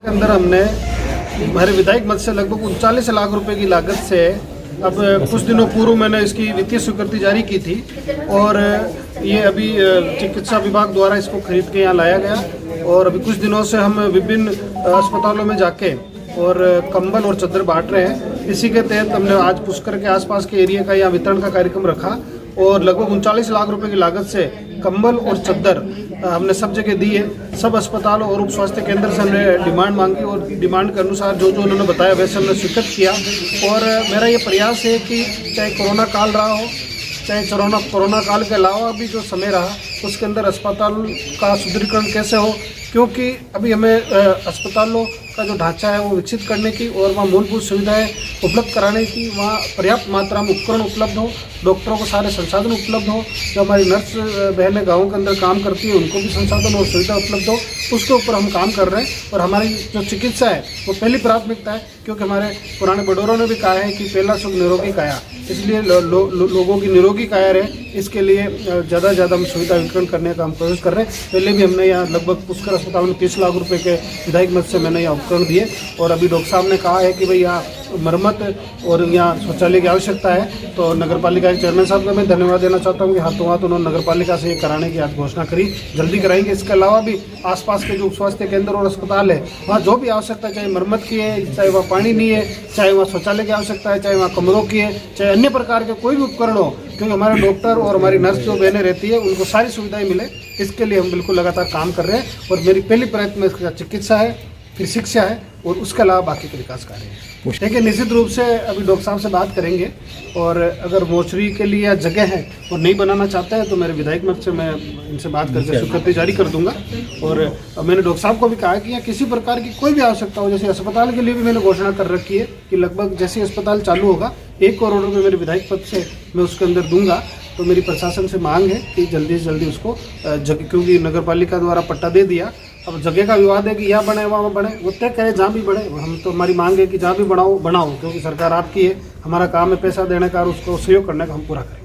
के अंदर हमने हमारे विधायक मद से लगभग 39 लाख रुपए की लागत से अब कुछ दिनों पूर्व मैंने इसकी वित्तीय स्वीकृति जारी की थी और ये अभी चिकित्सा विभाग द्वारा इसको खरीद के यहाँ लाया गया और अभी कुछ दिनों से हम विभिन्न अस्पतालों में जाके और कंबल और चादर बांट रहे हैं। इसी के तहत हमने आज पुष्कर के आसपास के एरिया का यहाँ वितरण का कार्यक्रम रखा और लगभग 39 लाख रुपए की लागत से कंबल और चादर हमने सब जगह दी है। सब अस्पतालों और उप स्वास्थ्य केंद्र से हमने डिमांड मांगी और डिमांड के अनुसार जो जो उन्होंने बताया वैसे हमने स्वीकृत किया। और मेरा ये प्रयास है कि चाहे कोरोना काल रहा हो, चाहे कोरोना काल के अलावा भी जो समय रहा उसके अंदर अस्पताल का सुदृढ़ीकरण कैसे हो, क्योंकि अभी हमें अस्पतालों का जो ढांचा है वो विकसित करने की और वहाँ मूलभूत सुविधाएं उपलब्ध कराने की, वहाँ पर्याप्त मात्रा में उपकरण उपलब्ध हो, डॉक्टरों को सारे संसाधन उपलब्ध हो, जो हमारी नर्स बहनें गाँव के अंदर काम करती है उनको भी संसाधन और सुविधा उपलब्ध हो, उसके ऊपर हम काम कर रहे हैं। और हमारी जो चिकित्सा है वो पहली प्राथमिकता है, क्योंकि हमारे पुराने बड़ोरों ने भी कहा है कि पहला सुख निरोगी काया, इसलिए लोगों की निरोगी काया रहे, इसके लिए ज़्यादा से ज़्यादा हम सुविधा वितरण करने का हम कोशिश कर रहे हैं। पहले भी हमने यहाँ लगभग पुष्कर अस्पताल में 30 लाख रुपए के विधायक मद से मैंने यहाँ उपकरण दिए और अभी डॉक्टर साहब ने कहा है कि भाई यहाँ मरम्मत और यहाँ शौचालय की आवश्यकता है, तो नगर पालिका के चेयरमैन साहब का मैं धन्यवाद देना चाहता हूँ कि हाथों हाथ उन्होंने नगर पालिका से ये कराने की आज घोषणा करी, जल्दी कराएंगे। इसके अलावा भी आसपास के जो स्वास्थ्य केंद्र और अस्पताल है वहाँ जो भी आवश्यकता है, चाहे मरम्मत की है, चाहे वहाँ पानी नहीं है, चाहे वहाँ शौचालय की आवश्यकता है, चाहे वहाँ कमरों की है, चाहे अन्य प्रकार के कोई भी उपकरण हो, क्योंकि हमारे डॉक्टर और हमारी नर्स जो बहनें रहती है उनको सारी सुविधाएं मिले, इसके लिए हम बिल्कुल लगातार काम कर रहे हैं। और मेरी पहली प्रयत्न में इसका चिकित्सा है, फिर शिक्षा है और उसके अलावा बाकी के विकास कार्य है। देखिए, निश्चित रूप से अभी डॉक्टर साहब से बात करेंगे और अगर मोर्चरी के लिए या जगह है और नहीं बनाना चाहता है तो मेरे विधायक मद से मैं इनसे बात करके स्वीकृति जारी कर दूंगा। और मैंने डॉक्टर साहब को भी कहा कि यहाँ किसी प्रकार की कोई भी आवश्यकता हो, जैसे अस्पताल के लिए भी मैंने घोषणा कर रखी है कि लगभग जैसे अस्पताल चालू होगा 1 करोड़ रुपये मेरे विधायक पद से मैं उसके अंदर दूंगा। तो मेरी प्रशासन से मांग है कि जल्दी से जल्दी उसको जगह, क्योंकि नगर पालिका द्वारा पट्टा दे दिया, अब जगह का विवाद है कि यहाँ बने वहाँ बने, वो तय करे जहाँ भी बने। हम तो हमारी मांग है कि जहाँ भी बनाओ, क्योंकि सरकार आपकी है, हमारा काम है पैसा देने का और उसको सहयोग करने का हम पूरा करें।